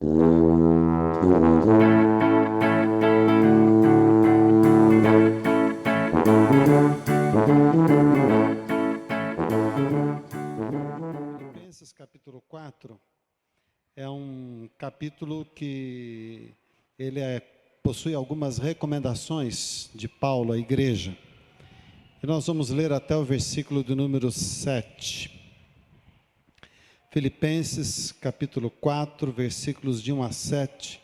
Filipenses capítulo 4 é um capítulo que possui algumas recomendações de Paulo à igreja. E nós vamos ler até o versículo do número 7. Filipenses capítulo 4, versículos de 1 a 7.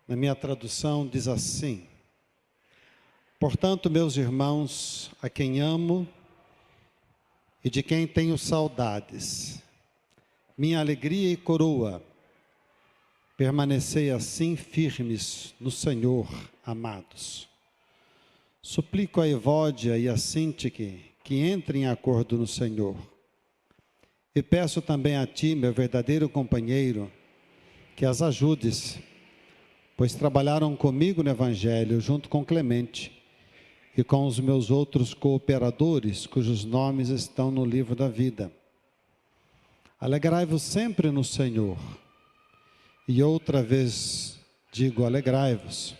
Na minha tradução diz assim: Portanto, meus irmãos, a quem amo e de quem tenho saudades, minha alegria e coroa, permanecei assim firmes no Senhor, amados. Suplico a Evódia e a Síntique que entrem em acordo no Senhor. E peço também a ti, meu verdadeiro companheiro, que as ajudes, pois trabalharam comigo no Evangelho, junto com Clemente e com os meus outros cooperadores, cujos nomes estão no livro da vida. Alegrai-vos sempre no Senhor. E outra vez digo, alegrai-vos.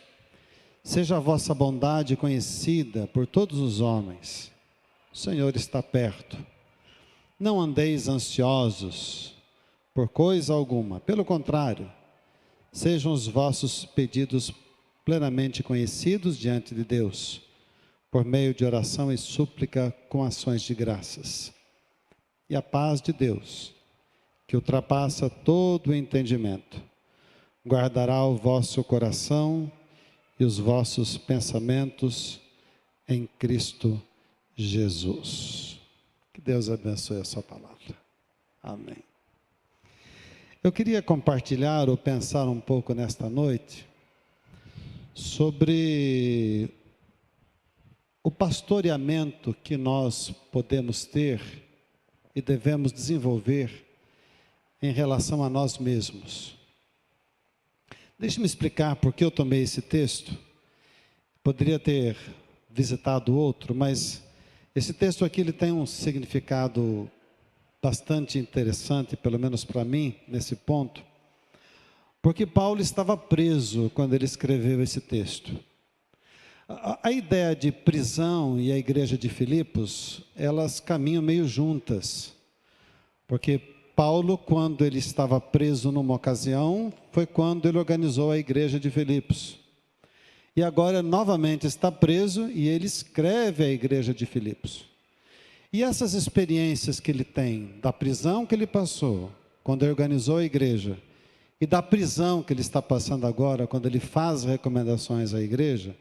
Seja a vossa bondade conhecida por todos os homens. O Senhor está perto. Não andeis ansiosos por coisa alguma. Pelo contrário, sejam os vossos pedidos plenamente conhecidos diante de Deus, por meio de oração e súplica com ações de graças. E a paz de Deus, que ultrapassa todo o entendimento, guardará o vosso coração e os vossos pensamentos em Cristo Jesus. Que Deus abençoe a sua palavra. Amém. Eu queria compartilhar ou pensar um pouco nesta noite sobre o pastoreamento que nós podemos ter e devemos desenvolver em relação a nós mesmos. Deixe-me explicar por que eu tomei esse texto. Poderia ter visitado outro, mas esse texto aqui ele tem um significado bastante interessante, pelo menos para mim, nesse ponto, porque Paulo estava preso quando ele escreveu esse texto. A ideia de prisão e a igreja de Filipos, elas caminham meio juntas, porque Paulo, quando ele estava preso numa ocasião, foi quando ele organizou a igreja de Filipos. E agora, novamente, está preso e ele escreve a igreja de Filipos. E essas experiências que ele tem, da prisão que ele passou, quando ele organizou a igreja, e da prisão que ele está passando agora, quando ele faz recomendações à igreja,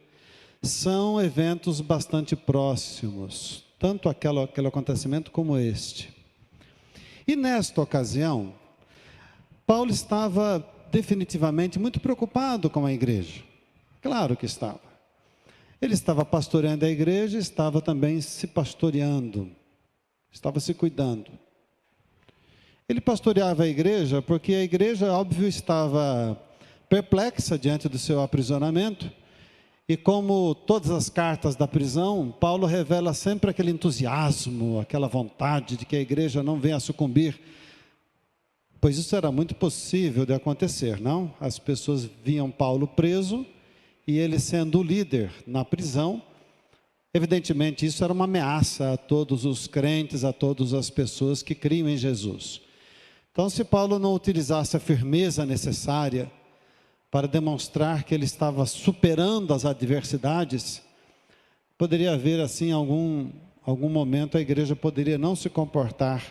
são eventos bastante próximos, tanto aquele acontecimento como este. E nesta ocasião, Paulo estava definitivamente muito preocupado com a igreja. Claro que estava. Ele estava pastoreando a igreja, estava também se pastoreando, estava se cuidando. Ele pastoreava a igreja porque a igreja, óbvio, estava perplexa diante do seu aprisionamento. E como todas as cartas da prisão, Paulo revela sempre aquele entusiasmo, aquela vontade de que a igreja não venha a sucumbir, pois isso era muito possível de acontecer, não? As pessoas viam Paulo preso e ele sendo o líder na prisão, evidentemente isso era uma ameaça a todos os crentes, a todas as pessoas que criam em Jesus. Então, se Paulo não utilizasse a firmeza necessária para demonstrar que ele estava superando as adversidades, poderia haver assim algum momento a igreja poderia não se comportar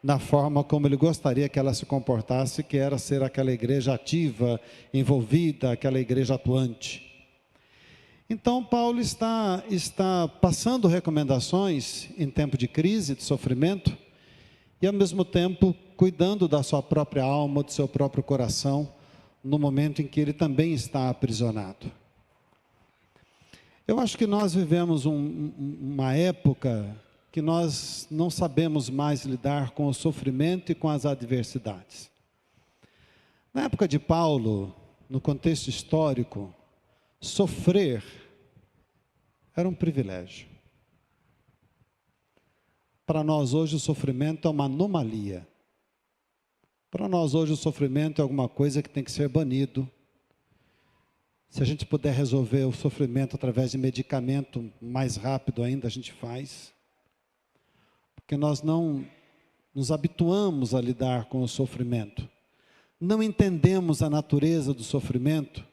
da forma como ele gostaria que ela se comportasse, que era ser aquela igreja ativa, envolvida, aquela igreja atuante. Então Paulo está passando recomendações em tempo de crise, de sofrimento, e ao mesmo tempo cuidando da sua própria alma, do seu próprio coração, no momento em que ele também está aprisionado. Eu acho que nós vivemos uma época que nós não sabemos mais lidar com o sofrimento e com as adversidades. Na época de Paulo, no contexto histórico, sofrer era um privilégio. Para nós hoje o sofrimento é uma anomalia. Para nós hoje o sofrimento é alguma coisa que tem que ser banido. Se a gente puder resolver o sofrimento através de medicamento mais rápido ainda, a gente faz. Porque nós não nos habituamos a lidar com o sofrimento. Não entendemos a natureza do sofrimento.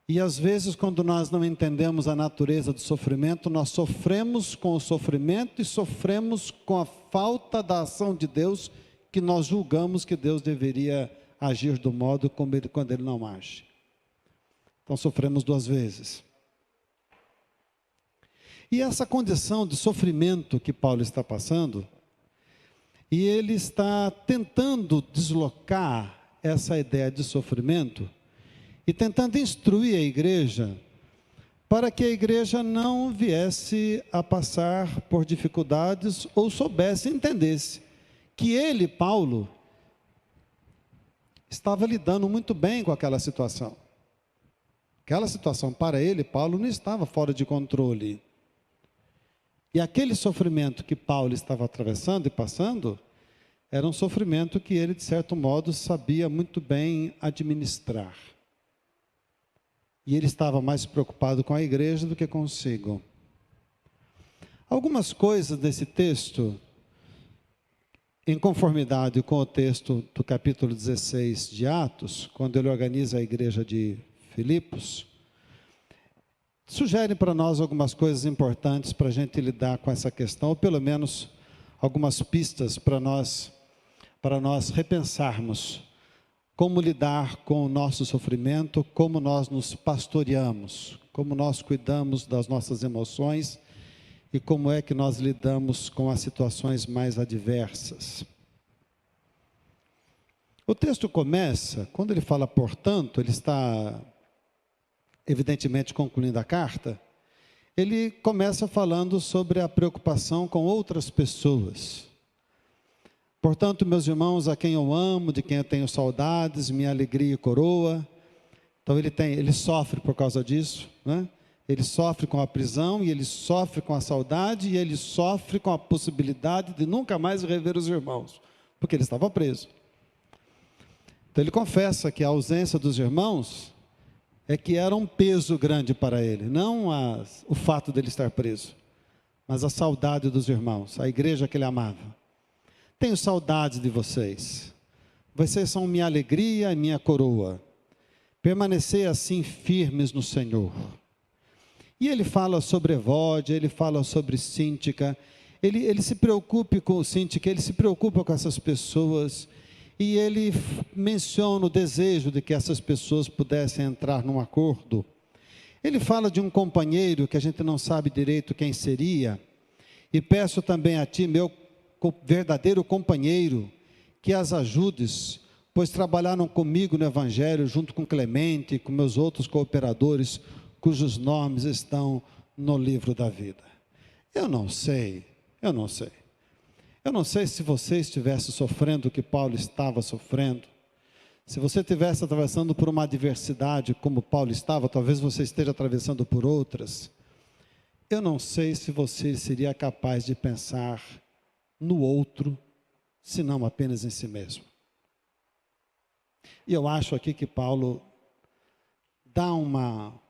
E às vezes, quando nós não entendemos a natureza do sofrimento, nós sofremos com o sofrimento e sofremos com a falta da ação de Deus, que nós julgamos que Deus deveria agir do modo como ele, quando Ele não age. Então sofremos duas vezes. E essa condição de sofrimento que Paulo está passando, e ele está tentando deslocar essa ideia de sofrimento, e tentando instruir a igreja, para que a igreja não viesse a passar por dificuldades, ou soubesse, entendesse, que ele, Paulo, estava lidando muito bem com aquela situação. Aquela situação para ele, Paulo, não estava fora de controle. E aquele sofrimento que Paulo estava atravessando e passando, era um sofrimento que ele, de certo modo, sabia muito bem administrar. E ele estava mais preocupado com a igreja do que consigo. Algumas coisas desse texto, em conformidade com o texto do capítulo 16 de Atos, quando ele organiza a igreja de Filipos, sugere para nós algumas coisas importantes para a gente lidar com essa questão, ou pelo menos algumas pistas para nós repensarmos como lidar com o nosso sofrimento, como nós nos pastoreamos, como nós cuidamos das nossas emoções e como é que nós lidamos com as situações mais adversas. O texto começa, quando ele fala portanto, ele está evidentemente concluindo a carta, ele começa falando sobre a preocupação com outras pessoas. Portanto, meus irmãos, a quem eu amo, de quem eu tenho saudades, minha alegria e coroa. Então ele sofre por causa disso, né? Ele sofre com a prisão, e ele sofre com a saudade, e ele sofre com a possibilidade de nunca mais rever os irmãos, porque ele estava preso. Então ele confessa que a ausência dos irmãos é que era um peso grande para ele, não o fato dele estar preso, mas a saudade dos irmãos, a igreja que ele amava. Tenho saudade de vocês. Vocês são minha alegria e minha coroa. Permanecer assim firmes no Senhor. E ele fala sobre Evódia, ele fala sobre Síntica, ele se preocupa com Síntica, ele se preocupa com essas pessoas, e ele menciona o desejo de que essas pessoas pudessem entrar num acordo. Ele fala de um companheiro que a gente não sabe direito quem seria, e peço também a ti, meu verdadeiro companheiro, que as ajudes, pois trabalharam comigo no Evangelho, junto com Clemente e com meus outros cooperadores, cujos nomes estão no livro da vida. Eu não sei se você estivesse sofrendo o que Paulo estava sofrendo, se você estivesse atravessando por uma adversidade como Paulo estava, talvez você esteja atravessando por outras, eu não sei se você seria capaz de pensar no outro, se não apenas em si mesmo. E eu acho aqui que Paulo dá uma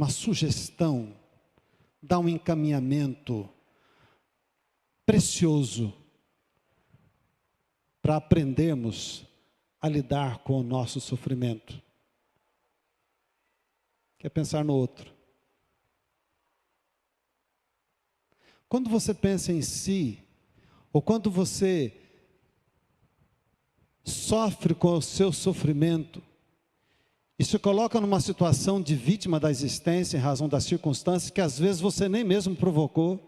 sugestão, dá um encaminhamento precioso para aprendermos a lidar com o nosso sofrimento. Que é pensar no outro. Quando você pensa em si, ou quando você sofre com o seu sofrimento, e se coloca numa situação de vítima da existência em razão das circunstâncias que às vezes você nem mesmo provocou,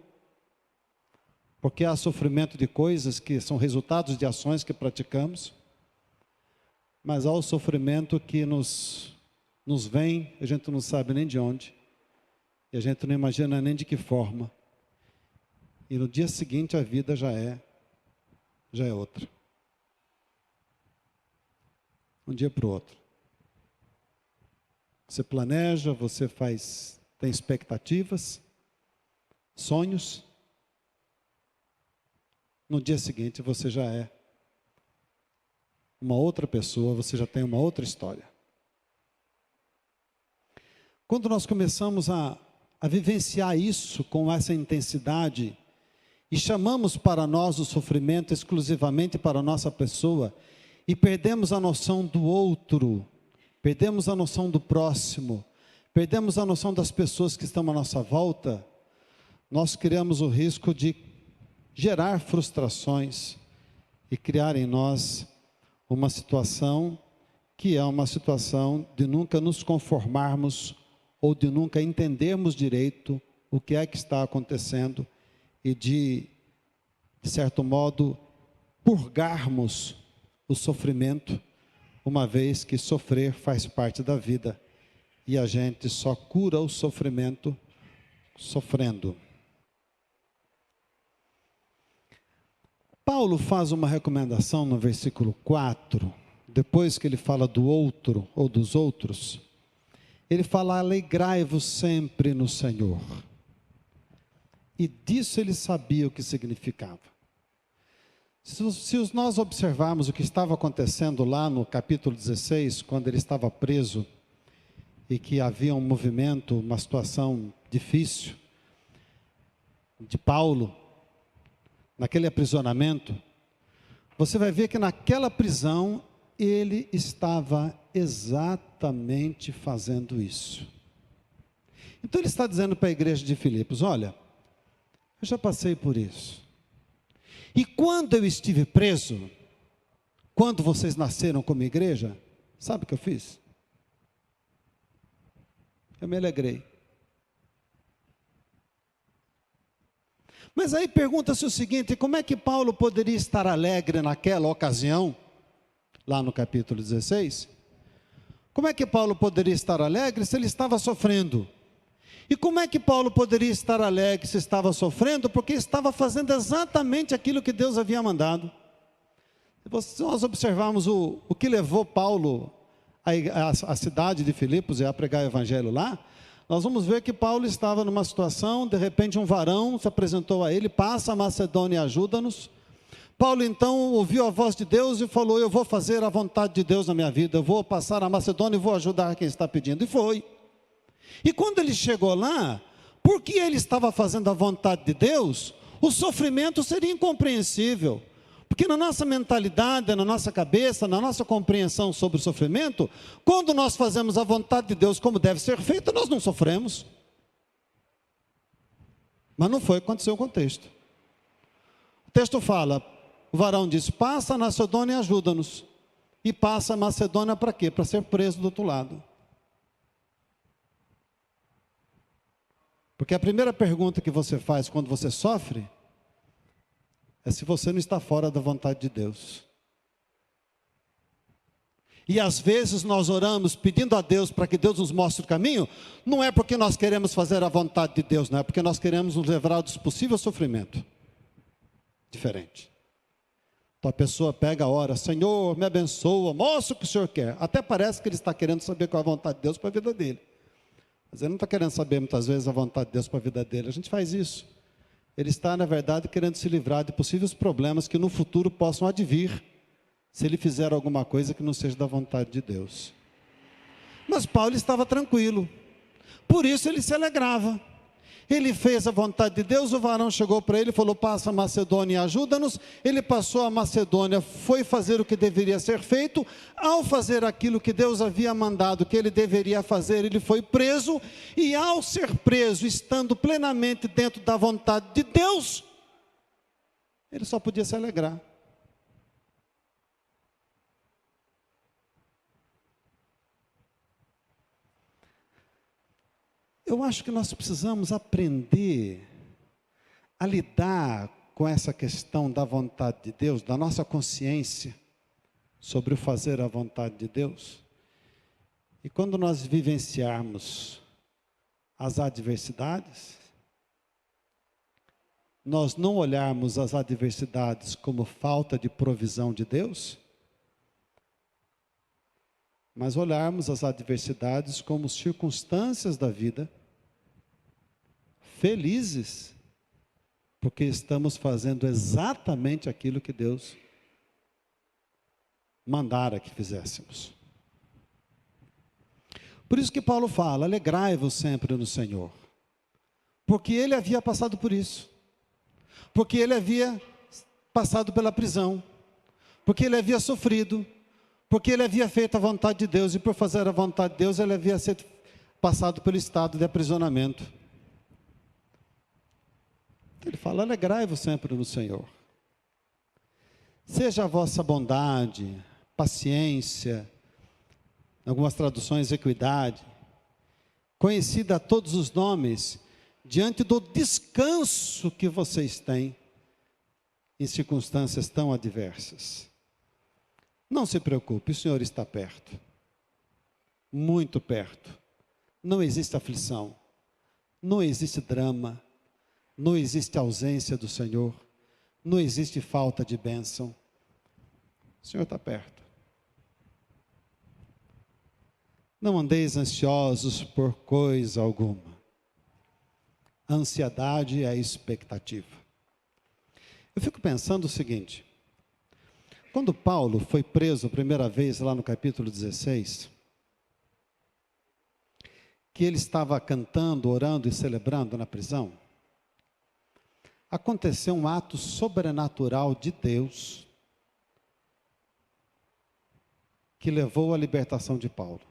porque há sofrimento de coisas que são resultados de ações que praticamos, mas há o sofrimento que nos vem, a gente não sabe nem de onde, e a gente não imagina nem de que forma, e no dia seguinte a vida já é outra. Um dia para o outro. Você planeja, você tem expectativas, sonhos. No dia seguinte você já é uma outra pessoa, você já tem uma outra história. Quando nós começamos a vivenciar isso com essa intensidade, e chamamos para nós o sofrimento exclusivamente para a nossa pessoa, e perdemos a noção do outro, perdemos a noção do próximo, perdemos a noção das pessoas que estão à nossa volta, nós criamos o risco de gerar frustrações e criar em nós uma situação que é uma situação de nunca nos conformarmos ou de nunca entendermos direito o que é que está acontecendo e de certo modo, purgarmos o sofrimento, uma vez que sofrer faz parte da vida e a gente só cura o sofrimento sofrendo. Paulo faz uma recomendação no versículo 4, depois que ele fala do outro ou dos outros, ele fala: alegrai-vos sempre no Senhor. E disso ele sabia o que significava. Se nós observarmos o que estava acontecendo lá no capítulo 16, quando ele estava preso, e que havia um movimento, uma situação difícil, de Paulo, naquele aprisionamento, você vai ver que naquela prisão, ele estava exatamente fazendo isso. Então ele está dizendo para a igreja de Filipos: olha, eu já passei por isso. E quando eu estive preso, quando vocês nasceram como igreja, sabe o que eu fiz? Eu me alegrei. Mas aí pergunta-se o seguinte: como é que Paulo poderia estar alegre naquela ocasião, lá no capítulo 16? Como é que Paulo poderia estar alegre se ele estava sofrendo? E como é que Paulo poderia estar alegre se estava sofrendo? Porque estava fazendo exatamente aquilo que Deus havia mandado. Se nós observarmos o que levou Paulo à cidade de Filipos e a pregar o evangelho lá, nós vamos ver que Paulo estava numa situação, de repente um varão se apresentou a ele: passa a Macedônia e ajuda-nos. Paulo então ouviu a voz de Deus e falou: eu vou fazer a vontade de Deus na minha vida, eu vou passar a Macedônia e vou ajudar quem está pedindo. E foi. E quando ele chegou lá, porque ele estava fazendo a vontade de Deus, o sofrimento seria incompreensível. Porque na nossa mentalidade, na nossa cabeça, na nossa compreensão sobre o sofrimento, quando nós fazemos a vontade de Deus como deve ser feita, nós não sofremos. Mas não foi o que aconteceu no contexto. O texto fala, o varão disse: passa a Macedônia e ajuda-nos. E passa a Macedônia para quê? Para ser preso do outro lado. Porque a primeira pergunta que você faz quando você sofre é se você não está fora da vontade de Deus. E às vezes nós oramos pedindo a Deus para que Deus nos mostre o caminho, não é porque nós queremos fazer a vontade de Deus, não é porque nós queremos nos livrar dos possíveis sofrimentos. Diferente. Então a pessoa pega a hora: Senhor, me abençoa, mostra o que o Senhor quer. Até parece que ele está querendo saber qual é a vontade de Deus para a vida dele. Mas ele não está querendo saber muitas vezes a vontade de Deus para a vida dele. A gente faz isso. Ele está, na verdade, querendo se livrar de possíveis problemas que no futuro possam advir, se ele fizer alguma coisa que não seja da vontade de Deus. Mas Paulo estava tranquilo. Por isso ele se alegrava. Ele fez a vontade de Deus, o varão chegou para ele e falou: passa a Macedônia e ajuda-nos. Ele passou a Macedônia, foi fazer o que deveria ser feito. Ao fazer aquilo que Deus havia mandado que ele deveria fazer, ele foi preso. E ao ser preso, estando plenamente dentro da vontade de Deus, ele só podia se alegrar. Eu acho que nós precisamos aprender a lidar com essa questão da vontade de Deus, da nossa consciência sobre o fazer a vontade de Deus. E quando nós vivenciarmos as adversidades, nós não olharmos as adversidades como falta de provisão de Deus, mas olharmos as adversidades como circunstâncias da vida, felizes, porque estamos fazendo exatamente aquilo que Deus mandara que fizéssemos. Por isso que Paulo fala, alegrai-vos sempre no Senhor. Porque ele havia passado por isso. Porque ele havia passado pela prisão. Porque ele havia sofrido. Porque ele havia feito a vontade de Deus. E por fazer a vontade de Deus, ele havia sido passado pelo estado de aprisionamento. Ele fala, alegrai-vos sempre no Senhor. Seja a vossa bondade, paciência, em algumas traduções, equidade, conhecida a todos os nomes, diante do descanso que vocês têm em circunstâncias tão adversas. Não se preocupe, o Senhor está perto, muito perto. Não existe aflição, não existe drama, não existe ausência do Senhor, não existe falta de bênção. O Senhor está perto. Não andeis ansiosos por coisa alguma. A ansiedade é a expectativa. Eu fico pensando o seguinte, quando Paulo foi preso a primeira vez lá no capítulo 16, que ele estava cantando, orando e celebrando na prisão, aconteceu um ato sobrenatural de Deus que levou à libertação de Paulo.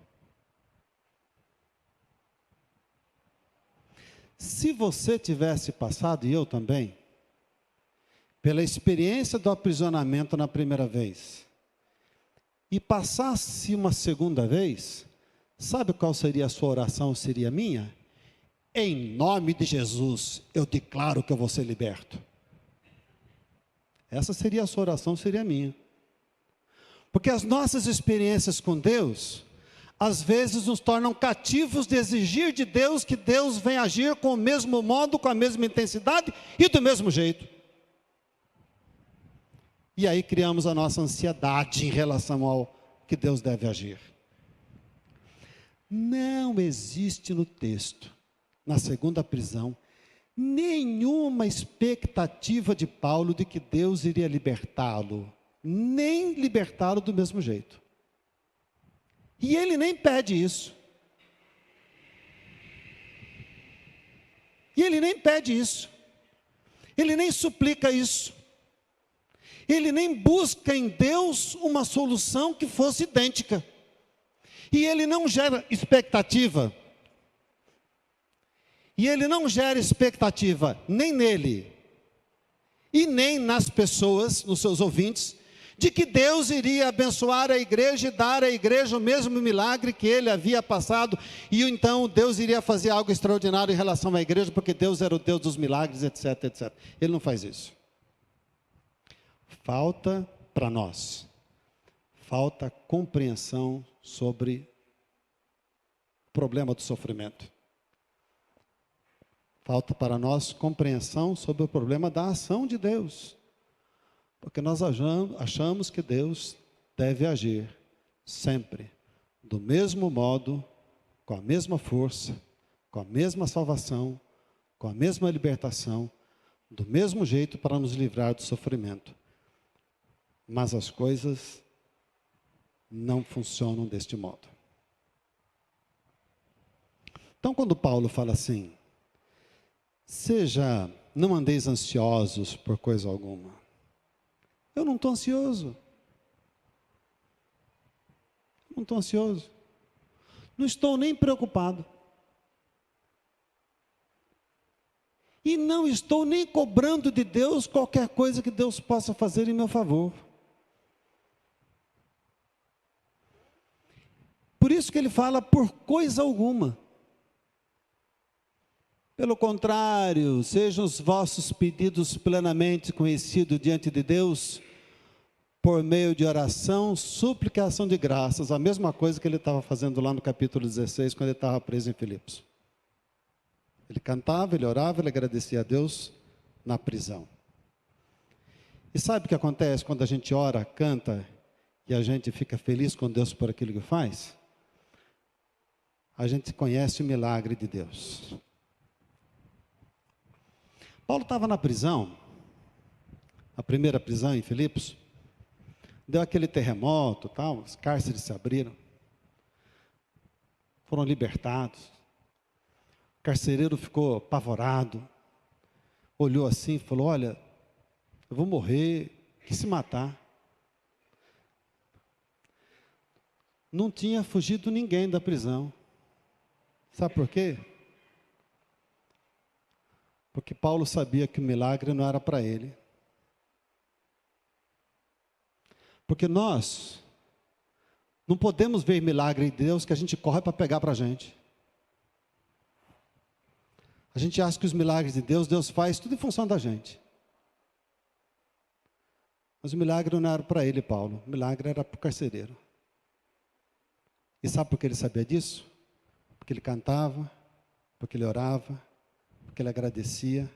Se você tivesse passado, e eu também, pela experiência do aprisionamento na primeira vez, e passasse uma segunda vez, sabe qual seria a sua oração, seria a minha? Em nome de Jesus, eu declaro que eu vou ser liberto. Essa seria a sua oração, seria a minha. Porque as nossas experiências com Deus, às vezes nos tornam cativos de exigir de Deus que Deus venha agir com o mesmo modo, com a mesma intensidade e do mesmo jeito. E aí criamos a nossa ansiedade em relação ao que Deus deve agir. Não existe no texto, na segunda prisão, nenhuma expectativa de Paulo de que Deus iria libertá-lo, nem libertá-lo do mesmo jeito. E ele nem pede isso. E ele nem pede isso. Ele nem suplica isso. Ele nem busca em Deus uma solução que fosse idêntica. E ele não gera expectativa. E ele não gera expectativa nem nele, e nem nas pessoas, nos seus ouvintes, de que Deus iria abençoar a igreja e dar à igreja o mesmo milagre que ele havia passado, e então Deus iria fazer algo extraordinário em relação à igreja, porque Deus era o Deus dos milagres, etc, etc. Ele não faz isso. Falta para nós, falta compreensão sobre o problema do sofrimento. Falta para nós compreensão sobre o problema da ação de Deus. Porque nós achamos que Deus deve agir sempre, do mesmo modo, com a mesma força, com a mesma salvação, com a mesma libertação, do mesmo jeito para nos livrar do sofrimento. Mas as coisas não funcionam deste modo. Então, quando Paulo fala assim, não andeis ansiosos por coisa alguma. Eu não estou ansioso. Não estou ansioso. Não estou nem preocupado. E não estou nem cobrando de Deus qualquer coisa que Deus possa fazer em meu favor. Por isso que ele fala por coisa alguma. Pelo contrário, sejam os vossos pedidos plenamente conhecidos diante de Deus, por meio de oração, súplica e ação de graças. A mesma coisa que ele estava fazendo lá no capítulo 16, quando ele estava preso em Filipos. Ele cantava, ele orava, ele agradecia a Deus na prisão. E sabe o que acontece quando a gente ora, canta, e a gente fica feliz com Deus por aquilo que faz? A gente conhece o milagre de Deus. Paulo estava na prisão, a primeira prisão em Filipos. Deu aquele terremoto, tal, os cárceres se abriram. Foram libertados. O carcereiro ficou apavorado. Olhou assim e falou: olha, eu vou morrer, quis se matar. Não tinha fugido ninguém da prisão. Sabe por quê? Porque Paulo sabia que o milagre não era para ele. Porque nós não podemos ver milagre em Deus que a gente corre para pegar para a gente. A gente acha que os milagres de Deus, Deus faz tudo em função da gente. Mas o milagre não era para ele, Paulo. O milagre era para o carcereiro. E sabe por que ele sabia disso? Porque ele cantava, porque ele orava, porque ele agradecia,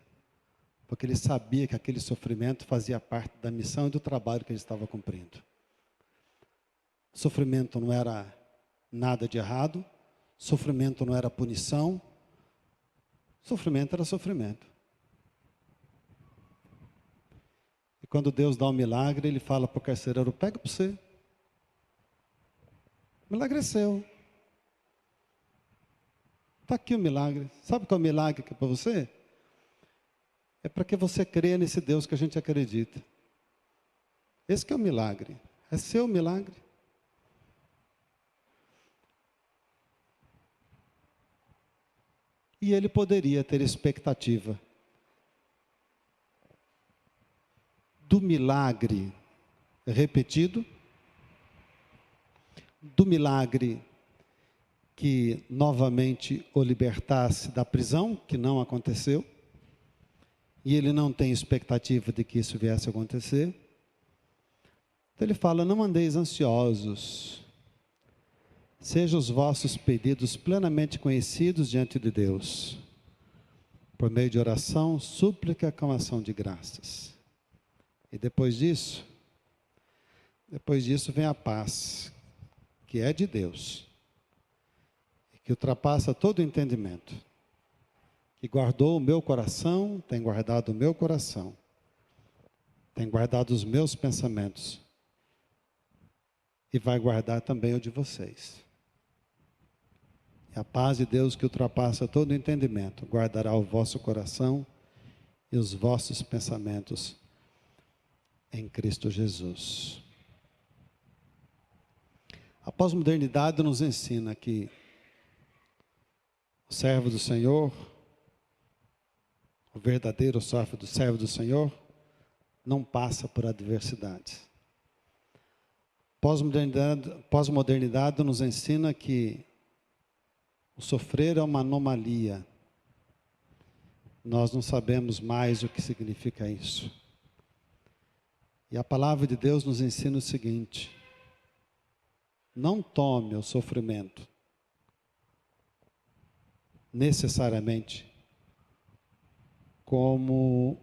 porque ele sabia que aquele sofrimento fazia parte da missão e do trabalho que ele estava cumprindo. Sofrimento não era nada de errado, sofrimento não era punição, sofrimento era sofrimento. E quando Deus dá um milagre, Ele fala para o carcereiro: pega para você. O milagre é seu. Está aqui o milagre. Sabe qual é o milagre que é para você? É para que você creia nesse Deus que a gente acredita. Esse que é o milagre. É seu milagre. E ele poderia ter expectativa do milagre repetido, do milagre que novamente o libertasse da prisão, que não aconteceu, e ele não tem expectativa de que isso viesse a acontecer. Então ele fala: não andeis ansiosos, sejam os vossos pedidos plenamente conhecidos diante de Deus, por meio de oração, súplica com ação de graças. E depois disso vem a paz, que é de Deus, que ultrapassa todo o entendimento, que guardou o meu coração, tem guardado o meu coração, tem guardado os meus pensamentos, e vai guardar também o de vocês. E a paz de Deus, que ultrapassa todo o entendimento, guardará o vosso coração e os vossos pensamentos em Cristo Jesus. A pós-modernidade nos ensina que o servo do Senhor, o verdadeiro servo do Senhor, não passa por adversidades. Pós-modernidade nos ensina que o sofrer é uma anomalia. Nós não sabemos mais o que significa isso. E a palavra de Deus nos ensina o seguinte: não tome o sofrimento necessariamente como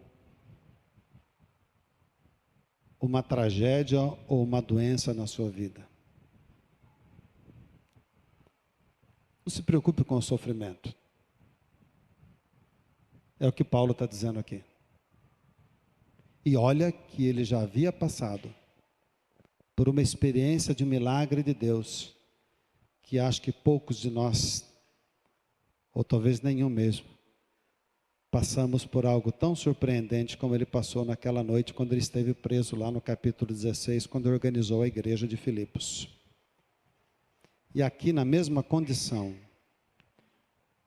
uma tragédia ou uma doença na sua vida. Não se preocupe com o sofrimento. É o que Paulo está dizendo aqui. E olha que ele já havia passado por uma experiência de milagre de Deus, que acho que poucos de nós, ou talvez nenhum mesmo, passamos por algo tão surpreendente como ele passou naquela noite, quando ele esteve preso lá no capítulo 16, quando organizou a igreja de Filipos. E aqui, na mesma condição,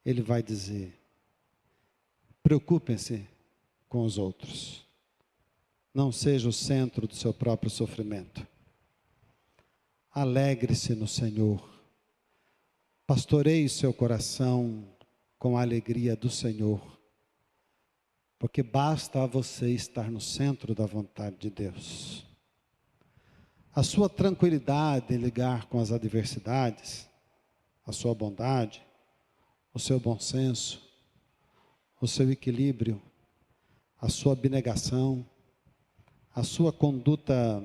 ele vai dizer: preocupem-se com os outros. Não seja o centro do seu próprio sofrimento. Alegre-se no Senhor. Pastoreie seu coração com a alegria do Senhor. Porque basta a você estar no centro da vontade de Deus. A sua tranquilidade em lidar com as adversidades, a sua bondade, o seu bom senso, o seu equilíbrio, a sua abnegação, a sua conduta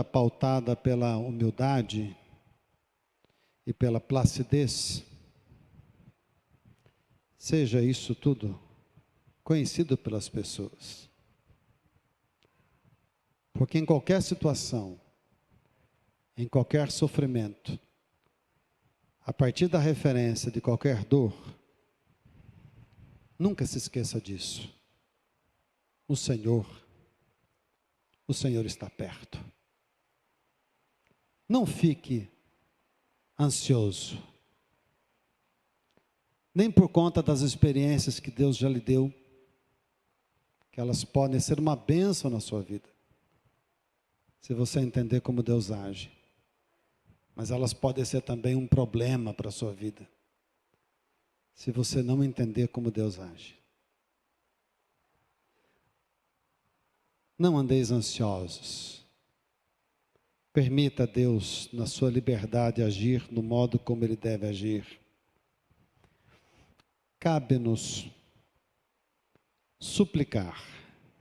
pautada pela humildade e pela placidez, seja isso tudo conhecido pelas pessoas. Porque em qualquer situação, em qualquer sofrimento, a partir da referência de qualquer dor, nunca se esqueça disso. O Senhor está perto. Não fique ansioso, nem por conta das experiências que Deus já lhe deu, que elas podem ser uma bênção na sua vida, se você entender como Deus age. Mas elas podem ser também um problema para a sua vida, se você não entender como Deus age. Não andeis ansiosos. Permita a Deus, na sua liberdade, agir no modo como Ele deve agir. Cabe-nos suplicar,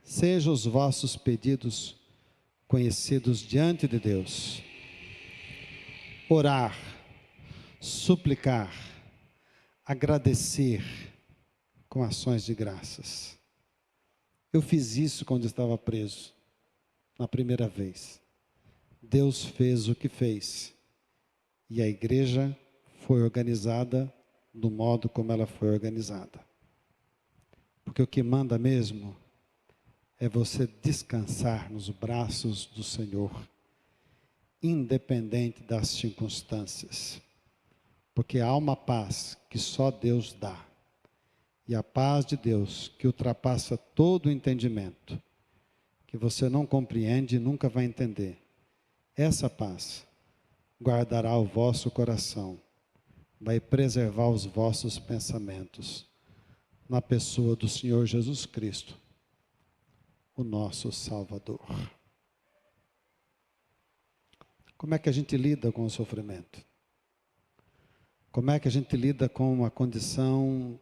sejam os vossos pedidos conhecidos diante de Deus. Orar, suplicar, agradecer com ações de graças. Eu fiz isso quando estava preso, na primeira vez. Deus fez o que fez. E a igreja foi organizada do modo como ela foi organizada. Porque o que manda mesmo é você descansar nos braços do Senhor, independente das circunstâncias. Porque há uma paz que só Deus dá. E a paz de Deus, que ultrapassa todo o entendimento, que você não compreende e nunca vai entender, essa paz guardará o vosso coração, vai preservar os vossos pensamentos, na pessoa do Senhor Jesus Cristo, o nosso Salvador. Como é que a gente lida com o sofrimento? Como é que a gente lida com a condição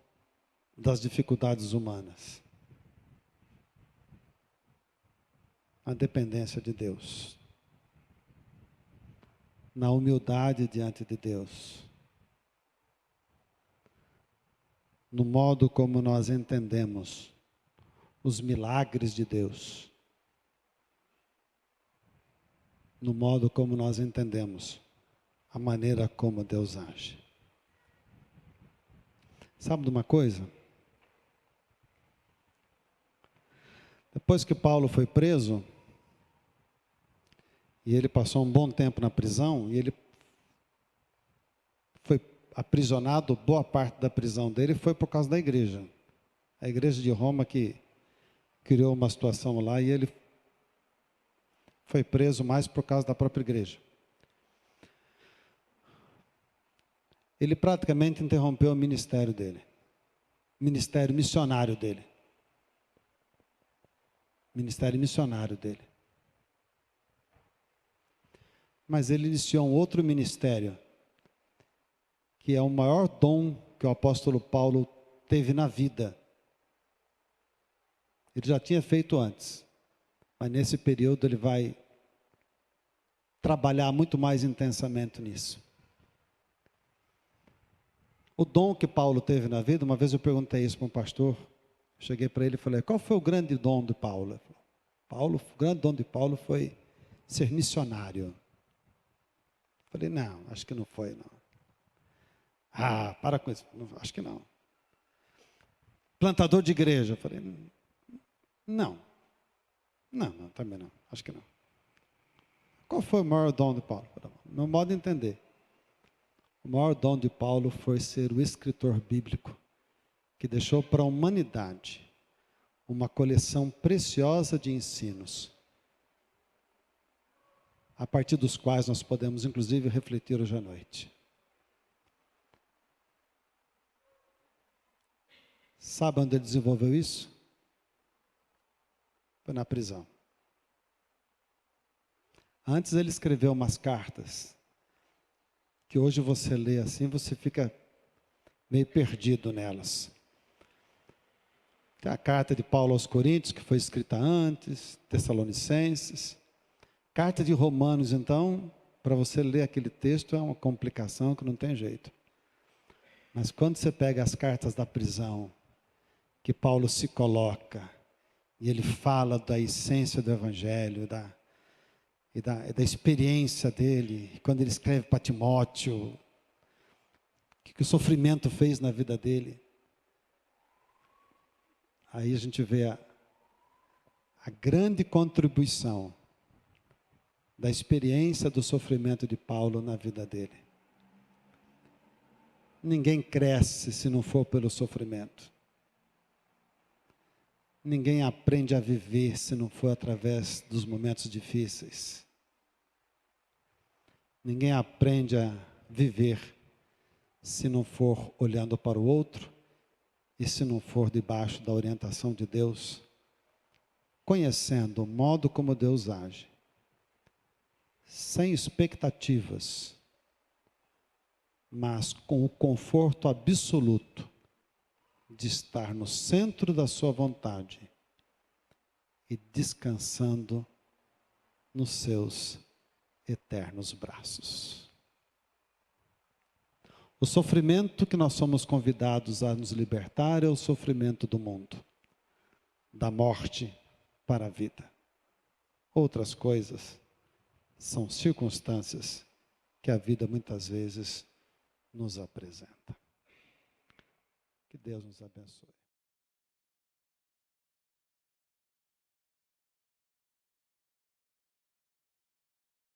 das dificuldades humanas? A dependência de Deus. Na humildade diante de Deus. No modo como nós entendemos os milagres de Deus. No modo como nós entendemos a maneira como Deus age. Sabe de uma coisa? Depois que Paulo foi preso, e ele passou um bom tempo na prisão, e ele foi aprisionado, boa parte da prisão dele foi por causa da igreja. A igreja de Roma que criou uma situação lá, e ele foi preso mais por causa da própria igreja. Ele praticamente interrompeu o ministério dele. Ministério missionário dele. Ministério missionário dele. Mas ele iniciou um outro ministério, que é o maior dom que o apóstolo Paulo teve na vida. Ele já tinha feito antes, mas nesse período ele vai trabalhar muito mais intensamente nisso. O dom que Paulo teve na vida, uma vez eu perguntei isso para um pastor, cheguei para ele e falei, qual foi o grande dom de Paulo? O grande dom de Paulo foi ser missionário. Falei, não, acho que não foi, não. Ah, para com isso, acho que não. Plantador de igreja, falei, não, também não, acho que não. Qual foi o maior dom de Paulo? Meu modo de entender. O maior dom de Paulo foi ser o escritor bíblico, que deixou para a humanidade uma coleção preciosa de ensinos, a partir dos quais nós podemos, inclusive, refletir hoje à noite. Sabe onde ele desenvolveu isso? Foi na prisão. Antes ele escreveu umas cartas, que hoje você lê assim, você fica meio perdido nelas. Tem a carta de Paulo aos Coríntios, que foi escrita antes, Tessalonicenses. Carta de Romanos, então, para você ler aquele texto é uma complicação que não tem jeito. Mas quando você pega as cartas da prisão, que Paulo se coloca, e ele fala da essência do Evangelho, e da experiência dele, quando ele escreve para Timóteo, o que o sofrimento fez na vida dele. Aí a gente vê a grande contribuição da experiência do sofrimento de Paulo na vida dele. Ninguém cresce se não for pelo sofrimento. Ninguém aprende a viver se não for através dos momentos difíceis. Ninguém aprende a viver se não for olhando para o outro e se não for debaixo da orientação de Deus, conhecendo o modo como Deus age, sem expectativas, mas com o conforto absoluto de estar no centro da sua vontade e descansando nos seus eternos braços. O sofrimento que nós somos convidados a nos libertar é o sofrimento do mundo, da morte para a vida. Outras coisas são circunstâncias que a vida muitas vezes nos apresenta. Que Deus nos abençoe.